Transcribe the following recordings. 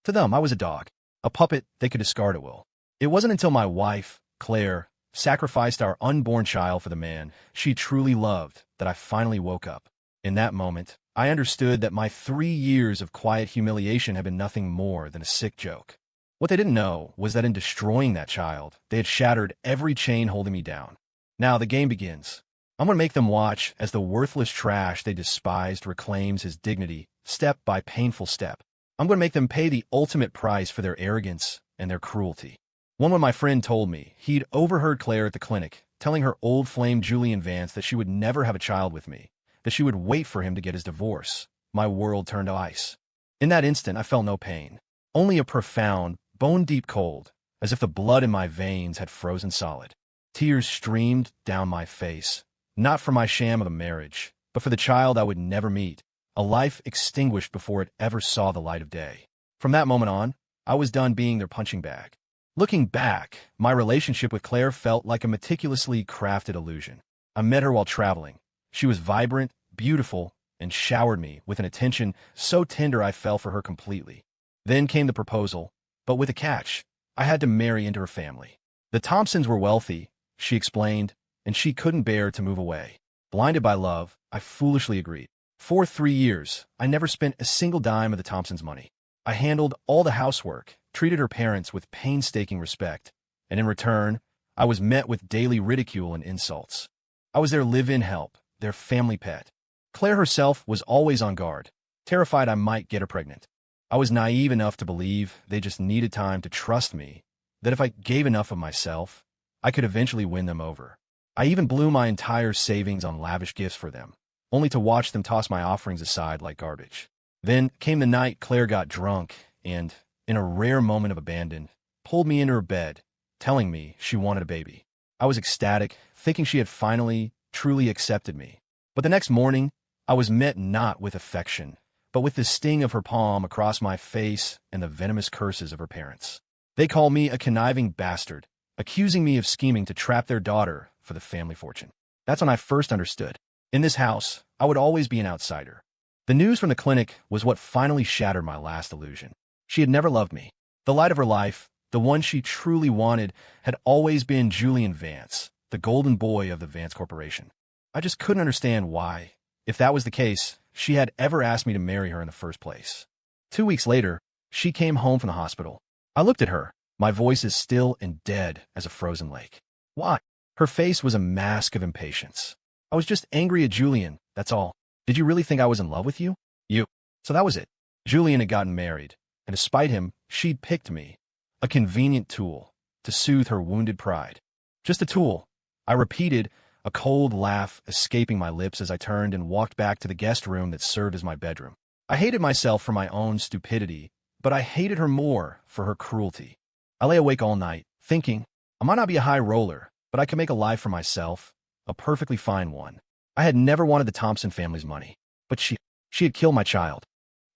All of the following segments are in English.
To them, I was a dog, a puppet they could discard at will. It wasn't until my wife, Claire, sacrificed our unborn child for the man she truly loved that I finally woke up. In that moment, I understood that my 3 years of quiet humiliation had been nothing more than a sick joke. What they didn't know was that in destroying that child, they had shattered every chain holding me down. Now the game begins. I'm going to make them watch as the worthless trash they despised reclaims his dignity, step by painful step. I'm going to make them pay the ultimate price for their arrogance and their cruelty. One when my friend told me he'd overheard Claire at the clinic, telling her old flame Julian Vance that she would never have a child with me, that she would wait for him to get his divorce. My world turned to ice. In that instant, I felt no pain, only a profound, bone-deep cold, as if the blood in my veins had frozen solid. Tears streamed down my face, not for my sham of a marriage, but for the child I would never meet, a life extinguished before it ever saw the light of day. From that moment on, I was done being their punching bag. Looking back, my relationship with Claire felt like a meticulously crafted illusion. I met her while traveling. She was vibrant, beautiful, and showered me with an attention so tender I fell for her completely. Then came the proposal, but with a catch. I had to marry into her family. The Thompsons were wealthy, she explained, and she couldn't bear to move away. Blinded by love, I foolishly agreed. For 3 years, I never spent a single dime of the Thompsons' money. I handled all the housework, treated her parents with painstaking respect, and in return, I was met with daily ridicule and insults. I was their live-in help, their family pet. Claire herself was always on guard, terrified I might get her pregnant. I was naive enough to believe they just needed time to trust me, that if I gave enough of myself, I could eventually win them over. I even blew my entire savings on lavish gifts for them, only to watch them toss my offerings aside like garbage. Then came the night Claire got drunk and, in a rare moment of abandon, pulled me into her bed, telling me she wanted a baby. I was ecstatic, thinking she had finally, truly accepted me. But the next morning, I was met not with affection, but with the sting of her palm across my face and the venomous curses of her parents. They called me a conniving bastard, accusing me of scheming to trap their daughter for the family fortune. That's when I first understood. In this house, I would always be an outsider. The news from the clinic was what finally shattered my last illusion. She had never loved me. The light of her life, the one she truly wanted, had always been Julian Vance, the golden boy of the Vance Corporation. I just couldn't understand why, if that was the case, she had ever asked me to marry her in the first place. 2 weeks later, she came home from the hospital. I looked at her, my voice as still and dead as a frozen lake. Why? Her face was a mask of impatience. I was just angry at Julian, that's all. Did you really think I was in love with you? You. So that was it. Julian had gotten married, and despite him, she'd picked me, a convenient tool, to soothe her wounded pride. Just a tool. I repeated, a cold laugh escaping my lips as I turned and walked back to the guest room that served as my bedroom. I hated myself for my own stupidity, but I hated her more for her cruelty. I lay awake all night, thinking, I might not be a high roller, but I could make a life for myself, a perfectly fine one. I had never wanted the Thompson family's money, but she had killed my child.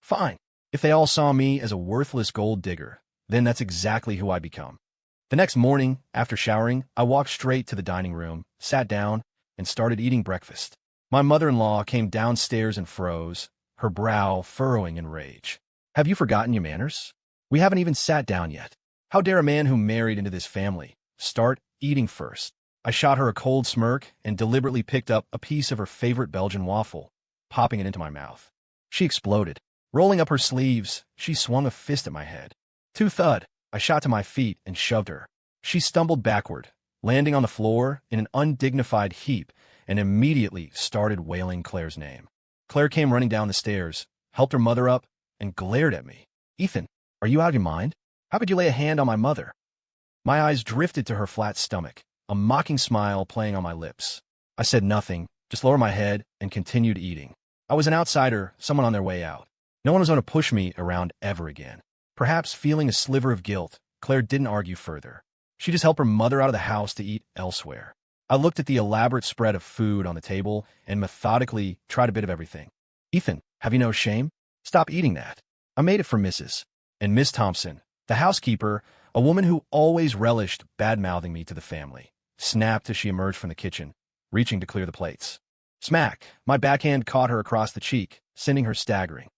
Fine. If they all saw me as a worthless gold digger, then that's exactly who I'd become. The next morning, after showering, I walked straight to the dining room, sat down, and started eating breakfast. My mother-in-law came downstairs and froze, her brow furrowing in rage. Have you forgotten your manners? We haven't even sat down yet. How dare a man who married into this family start eating first? I shot her a cold smirk and deliberately picked up a piece of her favorite Belgian waffle, popping it into my mouth. She exploded. Rolling up her sleeves, she swung a fist at my head. Thud. I shot to my feet and shoved her. She stumbled backward, landing on the floor in an undignified heap, and immediately started wailing Claire's name. Claire came running down the stairs, helped her mother up, and glared at me. Ethan, are you out of your mind? How could you lay a hand on my mother? My eyes drifted to her flat stomach, a mocking smile playing on my lips. I said nothing, just lowered my head and continued eating. I was an outsider, someone on their way out. No one was going to push me around ever again. Perhaps feeling a sliver of guilt, Claire didn't argue further. She just helped her mother out of the house to eat elsewhere. I looked at the elaborate spread of food on the table and methodically tried a bit of everything. Ethan, have you no shame? Stop eating that. I made it for Mrs. and Miss Thompson, the housekeeper, a woman who always relished bad-mouthing me to the family, snapped as she emerged from the kitchen, reaching to clear the plates. Smack! My backhand caught her across the cheek, sending her staggering.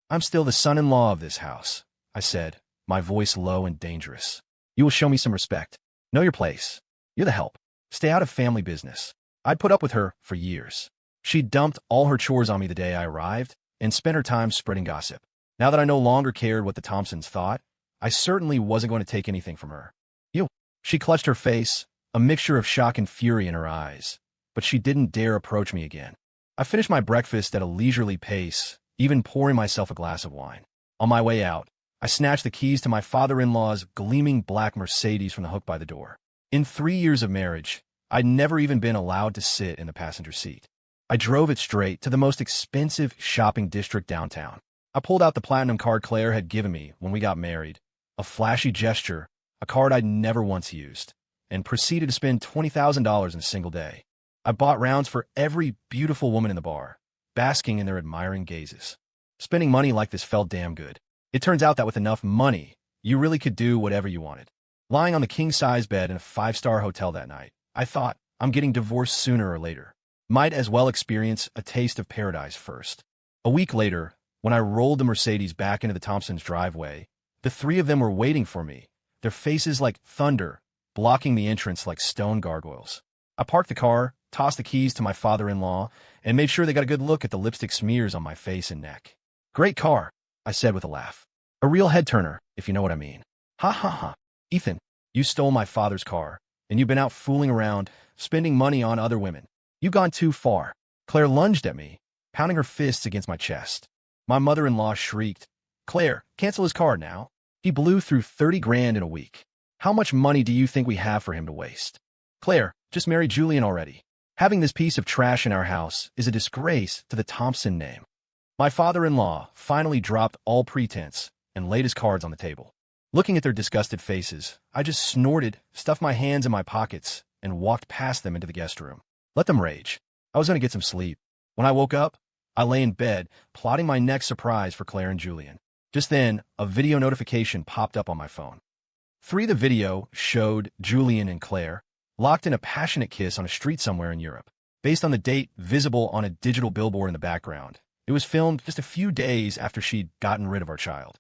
I'm still the son-in-law of this house, I I said, my voice low and dangerous. You will show me some respect. Know your place. You're the help. Stay out of family business. I'd put up with her for years. She dumped all her chores on me the day I arrived and spent her time spreading gossip. Now that I no longer cared what the Thompsons thought, I certainly wasn't going to take anything from her. You. She clutched her face, a mixture of shock and fury in her eyes, but she didn't dare approach me again. I finished my breakfast at a leisurely pace, even pouring myself a glass of wine. On my way out, I snatched the keys to my father-in-law's gleaming black Mercedes from the hook by the door. In 3 years of marriage, I'd never even been allowed to sit in the passenger seat. I drove it straight to the most expensive shopping district downtown. I pulled out the platinum card Claire had given me when we got married, a flashy gesture, a card I'd never once used, and proceeded to spend $20,000 in a single day. I bought rounds for every beautiful woman in the bar, basking in their admiring gazes. Spending money like this felt damn good. It turns out that with enough money, you really could do whatever you wanted. Lying on the king-size bed in a 5-star hotel that night, I thought, I'm getting divorced sooner or later. Might as well experience a taste of paradise first. A week later, when I rolled the Mercedes back into the Thompsons' driveway, the three of them were waiting for me, their faces like thunder, blocking the entrance like stone gargoyles. I parked the car, tossed the keys to my father-in-law, and made sure they got a good look at the lipstick smears on my face and neck. Great car, I said with a laugh. A real head-turner, if you know what I mean. Ha ha ha. Ethan, you stole my father's car, and you've been out fooling around, spending money on other women. You've gone too far. Claire lunged at me, pounding her fists against my chest. My mother-in-law shrieked, Claire, cancel his car now. He blew through 30 grand in a week. How much money do you think we have for him to waste? Claire, just marry Julian already. Having this piece of trash in our house is a disgrace to the Thompson name. My father-in-law finally dropped all pretense and laid his cards on the table. Looking at their disgusted faces, I just snorted, stuffed my hands in my pockets, and walked past them into the guest room. Let them rage. I was going to get some sleep. When I woke up, I lay in bed, plotting my next surprise for Claire and Julian. Just then, a video notification popped up on my phone. The video showed Julian and Claire locked in a passionate kiss on a street somewhere in Europe. Based on the date visible on a digital billboard in the background, it was filmed just a few days after she'd gotten rid of our child.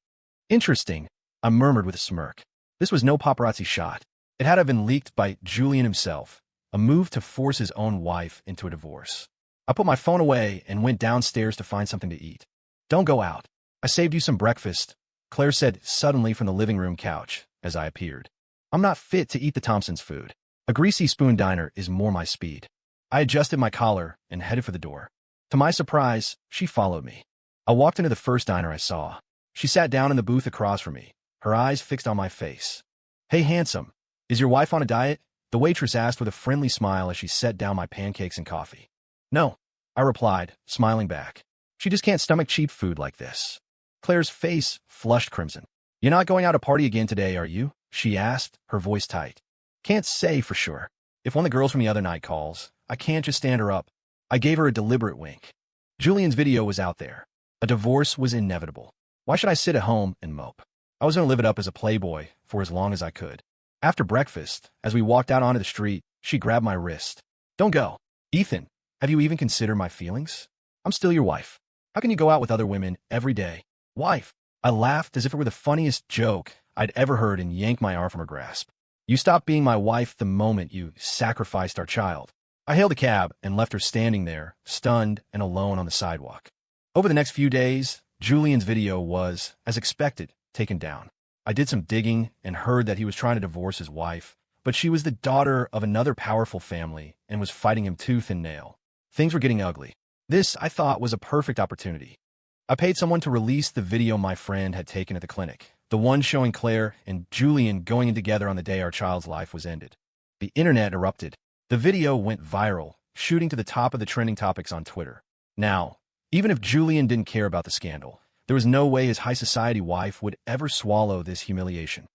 Interesting, I murmured with a smirk. This was no paparazzi shot. It had to have been leaked by Julian himself, a move to force his own wife into a divorce. I put my phone away and went downstairs to find something to eat. Don't go out. I saved you some breakfast, Claire said suddenly from the living room couch as I appeared. I'm not fit to eat the Thompsons' food. A greasy spoon diner is more my speed. I adjusted my collar and headed for the door. To my surprise, she followed me. I walked into the first diner I saw. She sat down in the booth across from me, her eyes fixed on my face. Hey, handsome, is your wife on a diet? The waitress asked with a friendly smile as she set down my pancakes and coffee. No, I replied, smiling back. She just can't stomach cheap food like this. Claire's face flushed crimson. You're not going out to party again today, are you? She asked, her voice tight. Can't say for sure. If one of the girls from the other night calls, I can't just stand her up. I gave her a deliberate wink. Julian's video was out there. A divorce was inevitable. Why should I sit at home and mope? I was going to live it up as a playboy for as long as I could. After breakfast, as we walked out onto the street, she grabbed my wrist. Don't go. Ethan, have you even considered my feelings? I'm still your wife. How can you go out with other women every day? Wife. I laughed as if it were the funniest joke I'd ever heard and yanked my arm from her grasp. You stopped being my wife the moment you sacrificed our child. I hailed a cab and left her standing there, stunned and alone on the sidewalk. Over the next few days, Julian's video was, as expected, taken down. I did some digging and heard that he was trying to divorce his wife, but she was the daughter of another powerful family and was fighting him tooth and nail. Things were getting ugly. This, I thought, was a perfect opportunity. I paid someone to release the video my friend had taken at the clinic, the one showing Claire and Julian going in together on the day our child's life was ended. The internet erupted. The video went viral, shooting to the top of the trending topics on Twitter. Now, even if Julian didn't care about the scandal, there was no way his high society wife would ever swallow this humiliation.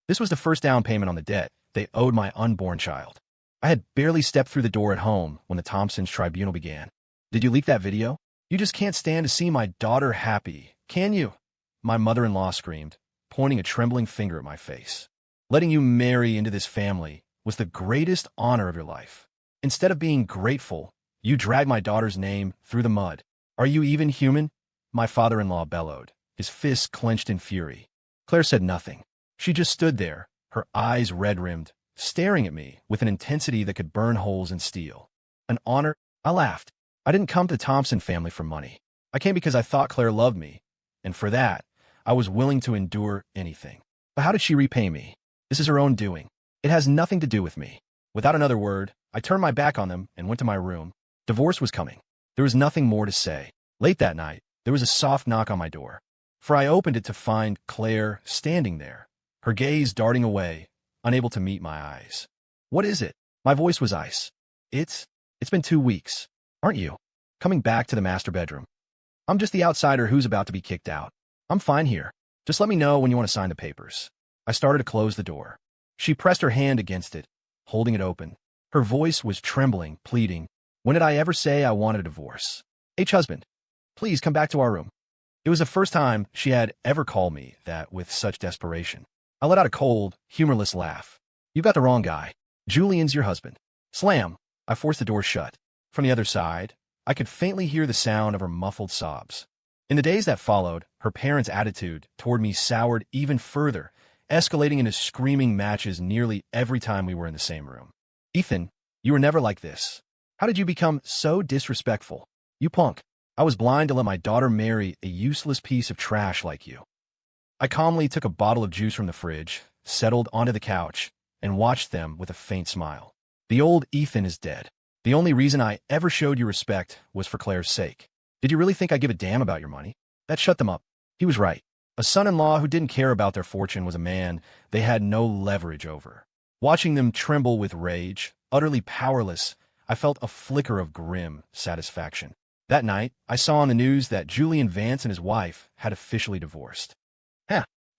This was the first down payment on the debt they owed my unborn child. I had barely stepped through the door at home when the Thompsons' tribunal began. Did you leak that video? You just can't stand to see my daughter happy, can you? My mother-in-law screamed, pointing a trembling finger at my face. Letting you marry into this family was the greatest honor of your life. Instead of being grateful, you dragged my daughter's name through the mud. Are you even human? My father-in-law bellowed, his fists clenched in fury. Claire said nothing. She just stood there, her eyes red-rimmed, staring at me with an intensity that could burn holes in steel. An honor? I laughed. I didn't come to Thompson family for money. I came because I thought Claire loved me, and for that, I was willing to endure anything. But how did she repay me? This is her own doing. It has nothing to do with me. Without another word, I turned my back on them and went to my room. Divorce was coming. There was nothing more to say. Late that night, there was a soft knock on my door, for I opened it to find Claire standing there, her gaze darting away, unable to meet my eyes. What is it? My voice was ice. It's been 2 weeks. Aren't you? Coming back to the master bedroom. I'm just the outsider who's about to be kicked out. I'm fine here. Just let me know when you want to sign the papers. I started to close the door. She pressed her hand against it, holding it open. Her voice was trembling, pleading. When did I ever say I wanted a divorce? Husband, please come back to our room. It was the first time she had ever called me that with such desperation. I let out a cold, humorless laugh. You got the wrong guy. Julian's your husband. Slam! I forced the door shut. From the other side, I could faintly hear the sound of her muffled sobs. In the days that followed, her parents' attitude toward me soured even further, escalating into screaming matches nearly every time we were in the same room. Ethan, you were never like this. How did you become so disrespectful? You punk. I was blind to let my daughter marry a useless piece of trash like you. I calmly took a bottle of juice from the fridge, settled onto the couch, and watched them with a faint smile. The old Ethan is dead. The only reason I ever showed you respect was for Claire's sake. Did you really think I give a damn about your money? That shut them up. He was right. A son-in-law who didn't care about their fortune was a man they had no leverage over. Watching them tremble with rage, utterly powerless, I felt a flicker of grim satisfaction. That night, I saw on the news that Julian Vance and his wife had officially divorced.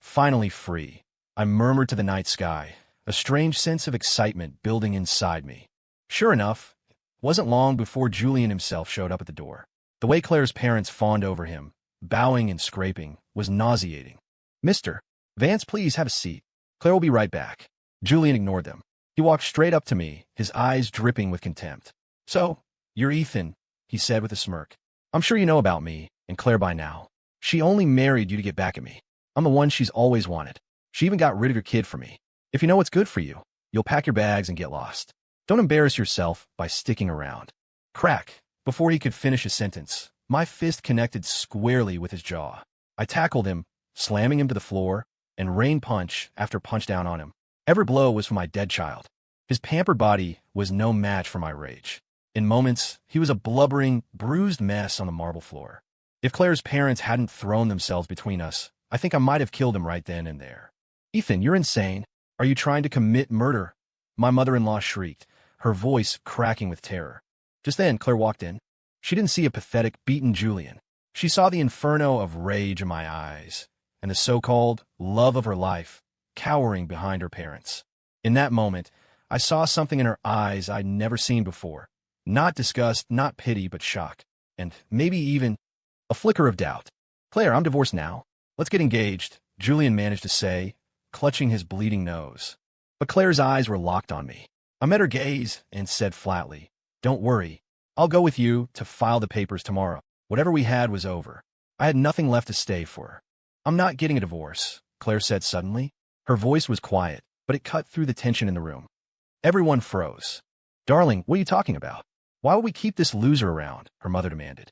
Finally free. I murmured to the night sky, a strange sense of excitement building inside me. Sure enough, it wasn't long before Julian himself showed up at the door. The way Claire's parents fawned over him, bowing and scraping, was nauseating. Mr. Vance, please have a seat. Claire will be right back. Julian ignored them. He walked straight up to me, his eyes dripping with contempt. So, you're Ethan, he said with a smirk. I'm sure you know about me and Claire by now. She only married you to get back at me. I'm the one she's always wanted. She even got rid of your kid for me. If you know what's good for you, you'll pack your bags and get lost. Don't embarrass yourself by sticking around. Crack. Before he could finish his sentence, my fist connected squarely with his jaw. I tackled him, slamming him to the floor, and rained punch after punch down on him. Every blow was for my dead child. His pampered body was no match for my rage. In moments, he was a blubbering, bruised mess on the marble floor. If Claire's parents hadn't thrown themselves between us, I think I might have killed him right then and there. Ethan, you're insane. Are you trying to commit murder? My mother-in-law shrieked, her voice cracking with terror. Just then, Claire walked in. She didn't see a pathetic, beaten Julian. She saw the inferno of rage in my eyes, and the so-called love of her life cowering behind her parents. In that moment, I saw something in her eyes I'd never seen before. Not disgust, not pity, but shock, and maybe even a flicker of doubt. Claire, I'm divorced now. Let's get engaged, Julian managed to say, clutching his bleeding nose. But Claire's eyes were locked on me. I met her gaze and said flatly, Don't worry. I'll go with you to file the papers tomorrow. Whatever we had was over. I had nothing left to stay for. I'm not getting a divorce, Claire said suddenly. Her voice was quiet, but it cut through the tension in the room. Everyone froze. Darling, what are you talking about? Why would we keep this loser around? Her mother demanded.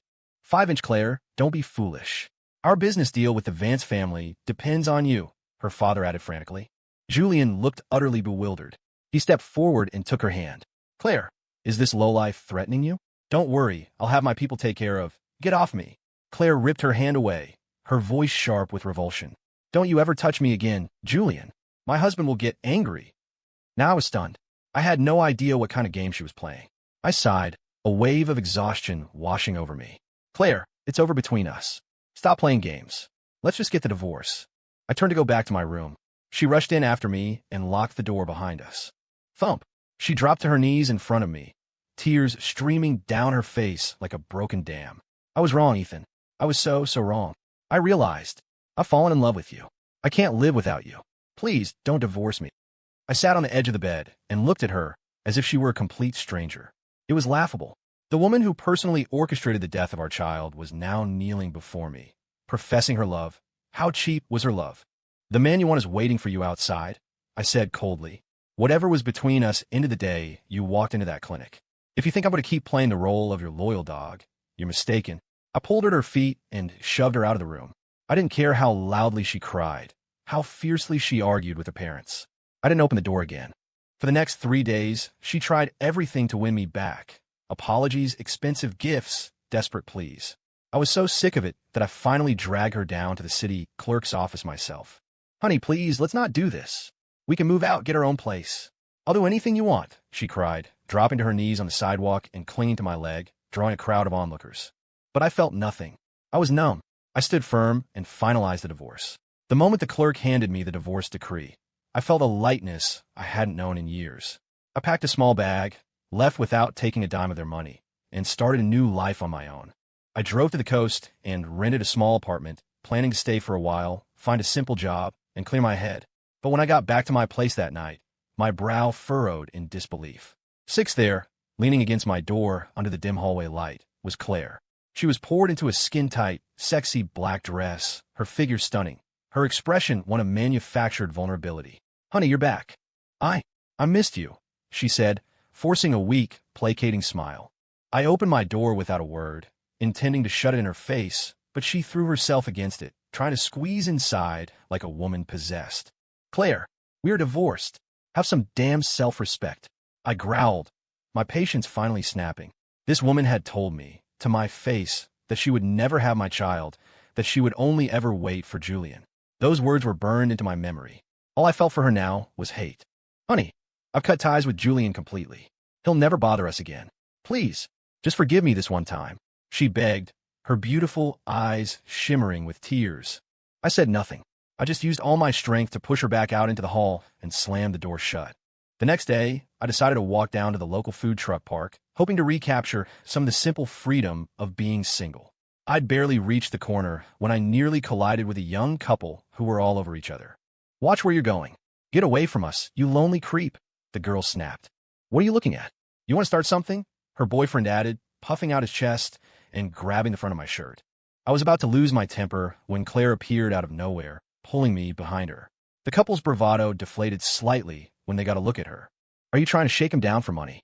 5-inch Claire, don't be foolish. Our business deal with the Vance family depends on you, her father added frantically. Julian looked utterly bewildered. He stepped forward and took her hand. Claire, is this lowlife threatening you? Don't worry, I'll have my people take care of. Get off me. Claire ripped her hand away, her voice sharp with revulsion. Don't you ever touch me again, Julian. My husband will get angry. Now I was stunned. I had no idea what kind of game she was playing. I sighed, a wave of exhaustion washing over me. Claire, it's over between us. Stop playing games. Let's just get the divorce. I turned to go back to my room. She rushed in after me and locked the door behind us. Thump. She dropped to her knees in front of me, tears streaming down her face like a broken dam. I was wrong, Ethan. I was so wrong. I realized. I've fallen in love with you. I can't live without you. Please, don't divorce me. I sat on the edge of the bed and looked at her as if she were a complete stranger. It was laughable. The woman who personally orchestrated the death of our child was now kneeling before me, professing her love. How cheap was her love? The man you want is waiting for you outside, I said coldly. Whatever was between us into the day you walked into that clinic. If you think I'm going to keep playing the role of your loyal dog, you're mistaken. I pulled her at her feet and shoved her out of the room. I didn't care how loudly she cried, how fiercely she argued with her parents. I didn't open the door again. For the next 3 days, she tried everything to win me back. Apologies, expensive gifts, desperate pleas. I was so sick of it that I finally dragged her down to the city clerk's office myself. Honey, please, let's not do this. We can move out, get our own place. I'll do anything you want, she cried, dropping to her knees on the sidewalk and clinging to my leg, drawing a crowd of onlookers. But I felt nothing. I was numb. I stood firm and finalized the divorce. The moment the clerk handed me the divorce decree, I felt a lightness I hadn't known in years. I packed a small bag, left without taking a dime of their money, and started a new life on my own. I drove to the coast and rented a small apartment, planning to stay for a while, find a simple job, and clear my head. But when I got back to my place that night, my brow furrowed in disbelief. Sitting there, leaning against my door under the dim hallway light, was Claire. She was poured into a skin-tight, sexy black dress, her figure stunning, her expression one of manufactured vulnerability. Honey, you're back. I missed you, she said, forcing a weak, placating smile. I opened my door without a word, intending to shut it in her face, but she threw herself against it, trying to squeeze inside like a woman possessed. Claire, we are divorced. Have some damn self-respect. I growled, my patience finally snapping. This woman had told me, to my face, that she would never have my child, that she would only ever wait for Julian. Those words were burned into my memory. All I felt for her now was hate. Honey, I've cut ties with Julian completely. He'll never bother us again. Please, just forgive me this one time, she begged, her beautiful eyes shimmering with tears. I said nothing. I just used all my strength to push her back out into the hall and slammed the door shut. The next day, I decided to walk down to the local food truck park, hoping to recapture some of the simple freedom of being single. I'd barely reached the corner when I nearly collided with a young couple who were all over each other. Watch where you're going. Get away from us, you lonely creep, the girl snapped. What are you looking at? You want to start something? Her boyfriend added, puffing out his chest and grabbing the front of my shirt. I was about to lose my temper when Claire appeared out of nowhere, pulling me behind her. The couple's bravado deflated slightly when they got a look at her. Are you trying to shake him down for money?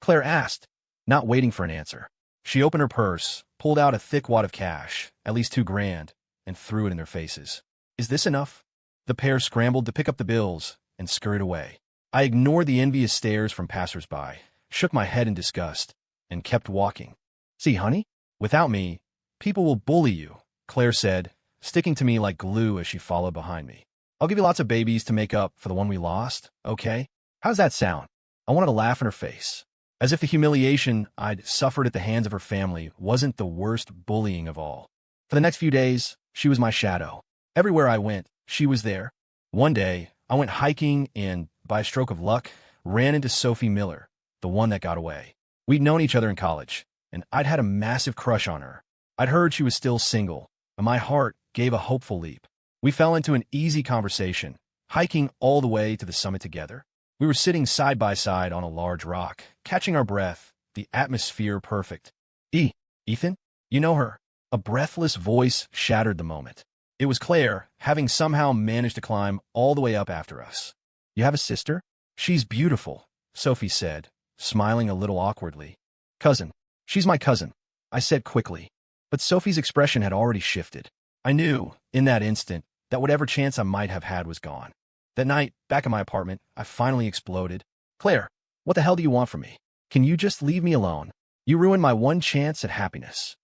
Claire asked, not waiting for an answer. She opened her purse, pulled out a thick wad of cash, at least $2,000, and threw it in their faces. Is this enough? The pair scrambled to pick up the bills and scurried away. I ignored the envious stares from passersby, shook my head in disgust, and kept walking. See, honey, without me, people will bully you, Claire said, sticking to me like glue as she followed behind me. I'll give you lots of babies to make up for the one we lost, okay? How's that sound? I wanted to laugh in her face, as if the humiliation I'd suffered at the hands of her family wasn't the worst bullying of all. For the next few days, she was my shadow. Everywhere I went, she was there. One day, I went hiking and, by a stroke of luck, ran into Sophie Miller, the one that got away. We'd known each other in college, and I'd had a massive crush on her. I'd heard she was still single, and my heart gave a hopeful leap. We fell into an easy conversation, hiking all the way to the summit together. We were sitting side by side on a large rock, catching our breath, the atmosphere perfect. Ethan? You know her. A breathless voice shattered the moment. It was Claire, having somehow managed to climb all the way up after us. You have a sister? She's beautiful, Sophie said, smiling a little awkwardly. Cousin. She's my cousin, I said quickly. But Sophie's expression had already shifted. I knew, in that instant, that whatever chance I might have had was gone. That night, back in my apartment, I finally exploded. Claire, what the hell do you want from me? Can you just leave me alone? You ruined my one chance at happiness.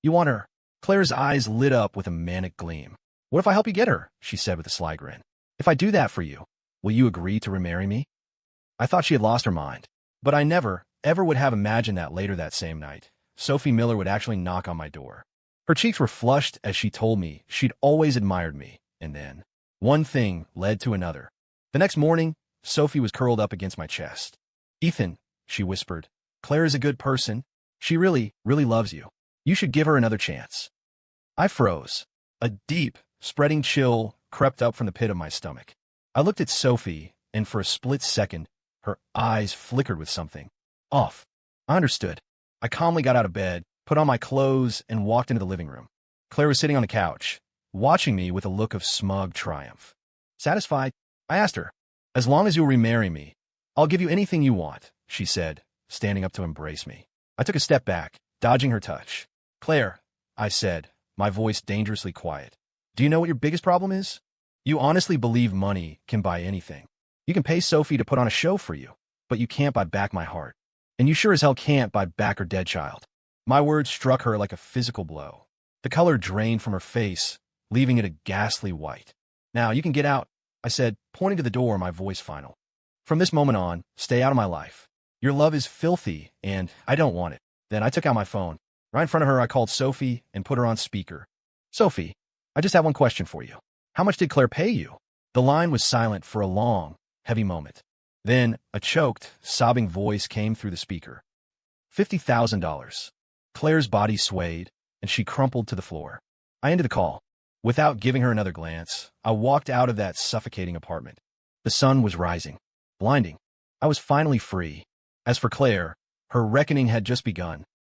You want her? Claire's eyes lit up with a manic gleam. What if I help you get her? She said with a sly grin. If I do that for you, will you agree to remarry me? I thought she had lost her mind, but I never, ever would have imagined that later that same night, Sophie Miller would actually knock on my door. Her cheeks were flushed as she told me she'd always admired me, and then one thing led to another. The next morning, Sophie was curled up against my chest. Ethan, she whispered, Claire is a good person. She really, really loves you. You should give her another chance. I froze. A deep, spreading chill crept up from the pit of my stomach. I looked at Sophie, and for a split second, her eyes flickered with something. Off. I understood. I calmly got out of bed, put on my clothes, and walked into the living room. Claire was sitting on the couch, watching me with a look of smug triumph. Satisfied, I asked her, "As long as you'll remarry me, I'll give you anything you want," she said, standing up to embrace me. I took a step back, dodging her touch. "Claire," I said, my voice dangerously quiet, "do you know what your biggest problem is? You honestly believe money can buy anything. You can pay Sophie to put on a show for you, but you can't buy back my heart. And you sure as hell can't buy back her dead child." My words struck her like a physical blow. The color drained from her face, leaving it a ghastly white. "Now, you can get out," I said, pointing to the door, my voice final. "From this moment on, stay out of my life. Your love is filthy, and I don't want it." Then I took out my phone. Right in front of her, I called Sophie and put her on speaker. "Sophie, I just have one question for you. How much did Claire pay you?" The line was silent for a long, heavy moment. Then a choked, sobbing voice came through the speaker. $50,000. Claire's body swayed, and she crumpled to the floor. I ended the call. Without giving her another glance, I walked out of that suffocating apartment. The sun was rising, blinding. I was finally free. As for Claire, her reckoning had just begun.